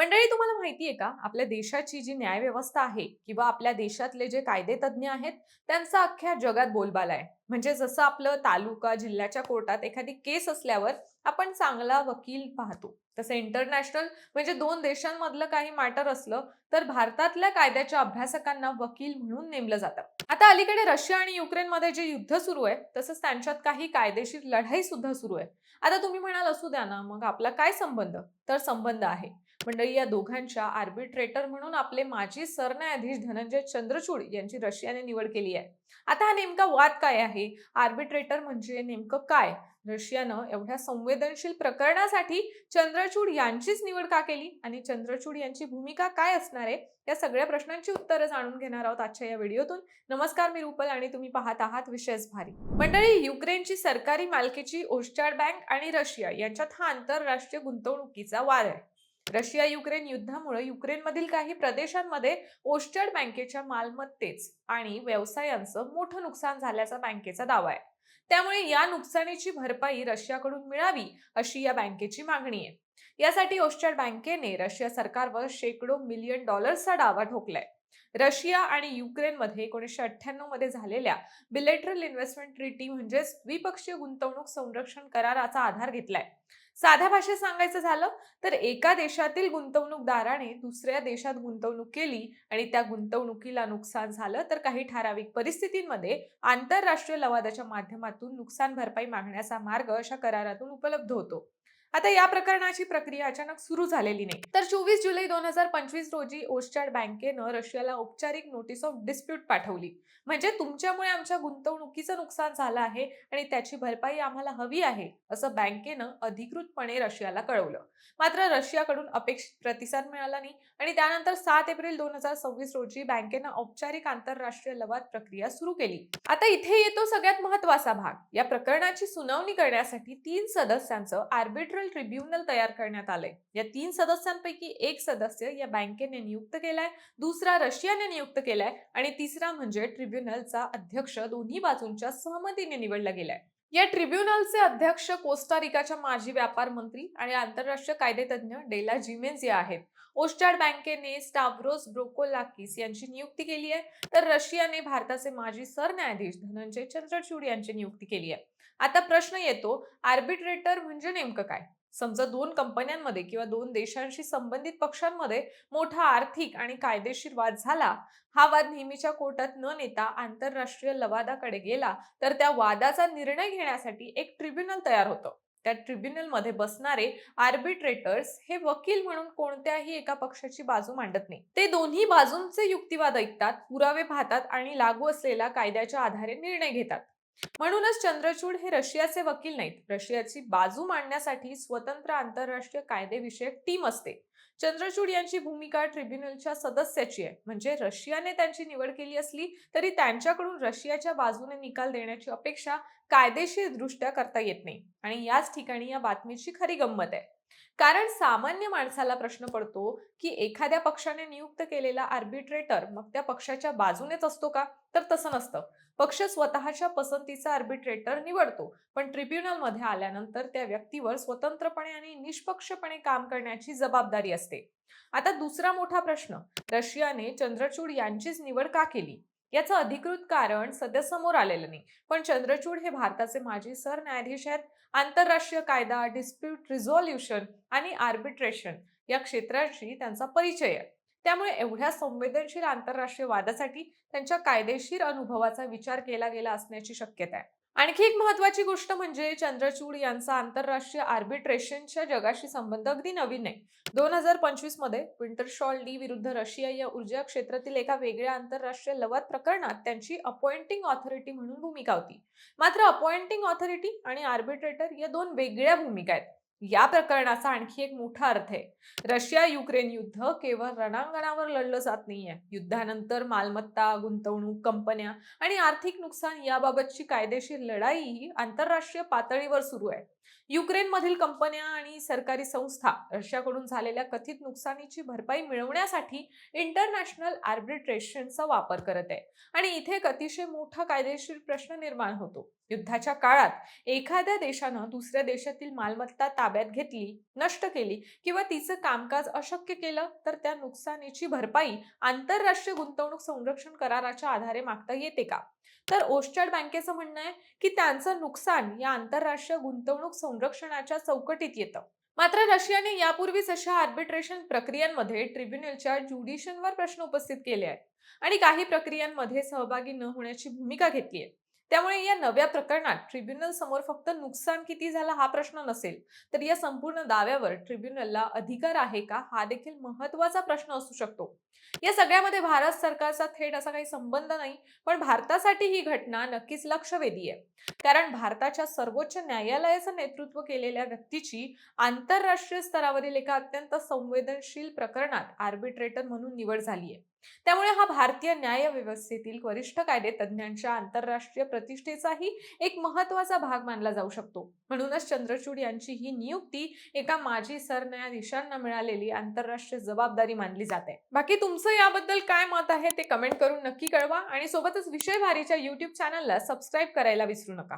मंडळी, तुम्हाला माहिती आहे का, आपल्या देशाची जी न्यायव्यवस्था आहे किंवा आपल्या देशातले जे कायदे तज्ज्ञ आहेत, त्यांचा अख्ख्या जगात बोलबाला आहे. म्हणजे जसं आपलं तालुका जिल्ह्याच्या कोर्टात एखादी केस असल्यावर आपण चांगला वकील पाहतो, तसं इंटरनॅशनल म्हणजे दोन देशांमधलं काही मॅटर असलं तर भारतातल्या कायद्याच्या अभ्यासकांना वकील म्हणून नेमलं जातं. आता अलीकडे रशिया आणि युक्रेनमध्ये जे युद्ध सुरू आहे, तसंच त्यांच्यात काही कायदेशीर लढाई सुद्धा सुरू आहे. आता तुम्ही म्हणाल, असू द्या ना, मग आपला काय संबंध? तर संबंध आहे. मंडळी, या दोघांच्या आर्बिट्रेटर म्हणून आपले माजी सरन्यायाधीश धनंजय चंद्रचूड यांची रशियाने निवड केली आहे. आता हा नेमका वाद काय आहे? आर्बिट्रेटर म्हणजे नेमकं काय? रशियानं एवढ्या संवेदनशील प्रकरणासाठी चंद्रचूड यांचीच निवड का केली आणि चंद्रचूड यांची भूमिका काय असणार आहे? या सगळ्या प्रश्नांची उत्तरं जाणून घेणार आहोत आजच्या या व्हिडिओतून. नमस्कार, मी रुपल आणि तुम्ही पाहत आहात विशेष भारी. मंडळी, युक्रेनची सरकारी मालकीची ओस्टाड बँक आणि रशिया यांच्यात हा आंतरराष्ट्रीय गुंतवणुकीचा वाद आहे. रशिया युक्रेन युद्धामुळे युक्रेनमधील काही प्रदेशांमध्ये ओस्टर्ड बँकेच्या मालमत्तेच आणि व्यवसायांचं मोठं नुकसान झाल्याचा बँकेचा दावा आहे. त्यामुळे या नुकसानीची भरपाई रशियाकडून मिळावी अशी या बँकेची मागणी आहे. यासाठी ओस्टर्ड बँकेने रशिया सरकारवर शेकडो मिलियन डॉलर्सचा दावा ठोकलाय. रशिया आणि युक्रेनमध्ये 1998 मध्ये झालेल्या बिलेटरल इन्व्हेस्टमेंट ट्रीटी म्हणजेच द्विपक्षीय गुंतवणूक संरक्षण कराराचा आधार घेतलाय. साध्या भाषेत सांगायचं झालं तर एका देशातील गुंतवणूकदाराने दुसऱ्या देशात गुंतवणूक केली आणि त्या गुंतवणुकीला नुकसान झालं तर काही ठराविक परिस्थितींमध्ये आंतरराष्ट्रीय लवादाच्या माध्यमातून नुकसान भरपाई मागण्याचा मार्ग अशा करारातून उपलब्ध होतो. आता या प्रकरणाची प्रक्रिया अचानक सुरू झालेली नाही, तर 24 जुलै 2025 रोजी ओस्टाड बँकेनं रशियाला औपचारिक नोटीस ऑफ डिस्प्यूट पाठवली. म्हणजे तुमच्यामुळे आमच्या गुंतवणुकीचं नुकसान झालं आहे आणि त्याची भरपाई आम्हाला हवी आहे, असं बँकेनं अधिकृतपणे रशियाला कळवलं. मात्र रशियाकडून अपेक्षित प्रतिसाद मिळाला नाही आणि त्यानंतर 7 एप्रिल 2026 रोजी बँकेनं औपचारिक आंतरराष्ट्रीय लवाद प्रक्रिया सुरू केली. आता इथे येतो सगळ्यात महत्त्वाचा भाग. या प्रकरणाची सुनावणी करण्यासाठी 3 सदस्यांचं आर्बिट्रल ट्रिब्युनल तयार करण्यात आलंय. या 3 सदस्यांपैकी एक सदस्य या बँकेने नियुक्त केलाय, दुसरा रशियाने नियुक्त केलाय आणि तिसरा म्हणजे ट्रिब्युनलचा अध्यक्ष दोन्ही बाजूंच्या सहमतीने निवडला गेलाय. या ट्रिब्युनलचे अध्यक्ष कोस्टारिकाच्या माजी व्यापार मंत्री आणि आंतरराष्ट्रीय कायदेतज्ञ डेला जिमेन्झिया आहेत. ओस्टाड बँकेने स्टाव्रोस ब्रोकोलाकिस यांची नियुक्ती केली आहे, तर रशियाने भारताचे माजी सरन्यायाधीश धनंजय चंद्रचूड यांची नियुक्ती केली आहे. आता प्रश्न येतो, आर्बिट्रेटर म्हणजे नेमकं काय? समजा दोन कंपन्यांमध्ये किंवा दोन देशांशी संबंधित पक्षांमध्ये मोठा आर्थिक आणि कायदेशीर वाद झाला. हा वाद नेहमीच्या कोर्टात न नेता आंतरराष्ट्रीय लवादाकडे गेला तर त्या वादाचा निर्णय घेण्यासाठी एक ट्रिब्युनल तयार होतं. त्या ट्रिब्युनलमध्ये बसणारे आर्बिट्रेटर्स हे वकील म्हणून कोणत्याही एका पक्षाची बाजू मांडत नाही. ते दोन्ही बाजूंचे युक्तिवाद ऐकतात, पुरावे पाहतात आणि लागू असलेल्या कायद्याच्या आधारे निर्णय घेतात. म्हणूनच चंद्रचूड हे रशियाचे वकील नाहीत. रशियाची बाजू मांडण्यासाठी स्वतंत्र आंतरराष्ट्रीय कायदेविषयक टीम असते. चंद्रचूड यांची भूमिका ट्रिब्युनलच्या सदस्याची आहे. म्हणजे रशियाने त्यांची निवड केली असली तरी त्यांच्याकडून रशियाच्या बाजूने निकाल देण्याची अपेक्षा कायदेशीर दृष्ट्या करता येत नाही. आणि याच ठिकाणी या बातमीची खरी गंमत आहे. कारण सामान्य माणसाला प्रश्न पडतो की एखाद्या पक्षाने नियुक्त केलेला आर्बिट्रेटर मग त्या पक्षाच्या बाजूनेच असतो का? तर तसं नसतं. पक्ष स्वतःच्या पसंतीचा आर्बिट्रेटर निवडतो, पण ट्रिब्युनल मध्ये आल्यानंतर त्या व्यक्तीवर स्वतंत्रपणे आणि निष्पक्षपणे काम करण्याची जबाबदारी असते. आता दुसरा मोठा प्रश्न, रशियाने चंद्रचूड यांचीच निवड का केली? याचं अधिकृत कारण सध्या समोर आलेलं नाही. पण चंद्रचूड हे भारताचे माजी सरन्यायाधीश आहेत. आंतरराष्ट्रीय कायदा, डिस्प्यूट रिझॉल्युशन आणि आर्बिट्रेशन या क्षेत्राशी त्यांचा परिचय आहे. त्यामुळे एवढ्या संवेदनशील आंतरराष्ट्रीय वादासाठी त्यांच्या कायदेशीर अनुभवाचा विचार केला गेला असण्याची शक्यता आहे. आणखी एक महत्त्वाची गोष्ट म्हणजे चंद्रचूड यांचा आंतरराष्ट्रीय आर्बिट्रेशनच्या जगाशी संबंध अगदी नवीन आहे. 2025 मध्ये विंटरशॉल डी विरुद्ध रशिया या ऊर्जा क्षेत्रातील एका वेगळ्या आंतरराष्ट्रीय लवाद प्रकरणात त्यांची अपॉइंटिंग ऑथॉरिटी म्हणून भूमिका होती. मात्र अपॉइंटिंग ऑथॉरिटी आणि आर्बिट्रेटर या दोन वेगळ्या भूमिका आहेत. या प्रकरणाचा आणखी एक मोठा अर्थ आहे. रशिया युक्रेन युद्ध केवळ रणांगणावर लढलं जात नाहीये. युद्धानंतर मालमत्ता, गुंतवणूक, कंपन्या आणि आर्थिक नुकसान याबाबतची कायदेशीर लढाई ही आंतरराष्ट्रीय पातळीवर सुरू आहे. युक्रेनमधील कंपन्या आणि सरकारी संस्था रशियाकडून झालेल्या कथित नुकसानीची भरपाई मिळवण्यासाठी इंटरनॅशनल आर्बिट्रेशनचा वापर करत आहे. आणि इथे एक अतिशय मोठा कायदेशीर प्रश्न निर्माण होतो. युद्धाच्या काळात एखाद्या देशानं दुसऱ्या देशातील मालमत्ता ताब्यात घेतली, नष्ट केली किंवा तिचं कामकाज अशक्य केलं तर त्या नुकसानीची भरपाई आंतरराष्ट्रीय गुंतवणूक संरक्षण कराराच्या आधारे मागता येते का? तर ओस्टर्ड बँकेचं म्हणणं आहे की त्यांचं नुकसान या आंतरराष्ट्रीय गुंतवणूक संरक्षणाच्या चौकटीत येतं. मात्र रशियाने यापूर्वीच अशा आर्बिट्रेशन प्रक्रियांमध्ये ट्रिब्युनलच्या ज्युडिशनवर प्रश्न उपस्थित केले आहेत आणि काही प्रक्रियांमध्ये सहभागी न होण्याची भूमिका घेतली आहे. त्यामुळे या नव्या प्रकरणात ट्रिब्युनल समोर फक्त नुकसान किती झालं हा प्रश्न नसेल, तर या संपूर्ण दाव्यावर ट्रिब्युनलला अधिकार आहे का हा देखील महत्त्वाचा प्रश्न असू शकतो. या सगळ्यामध्ये भारत सरकारचा थेट असा काही संबंध नाही, पण भारतासाठी ही घटना नक्कीच लक्षवेधी आहे. कारण भारताच्या सर्वोच्च न्यायालयाचं नेतृत्व केलेल्या व्यक्तीची आंतरराष्ट्रीय स्तरावरील एका अत्यंत संवेदनशील प्रकरणात आर्बिट्रेटर म्हणून निवड झाली आहे. त्यामुळे हा भारतीय न्याय व्यवस्थेतील वरिष्ठ कायदेतज्ञांच्या आंतरराष्ट्रीय प्रतिष्ठेचाही एक महत्त्वाचा भाग मानला जाऊ शकतो. म्हणूनच चंद्रचूड यांची ही नियुक्ती एका माजी सरन्यायाधीशांना मिळालेली आंतरराष्ट्रीय जबाबदारी मानली जाते. बाकी तुमचं याबद्दल काय मत आहे ते कमेंट करून नक्की कळवा आणि सोबतच विषय भारीच्या YouTube चॅनलला सबस्क्राईब करायला विसरू नका.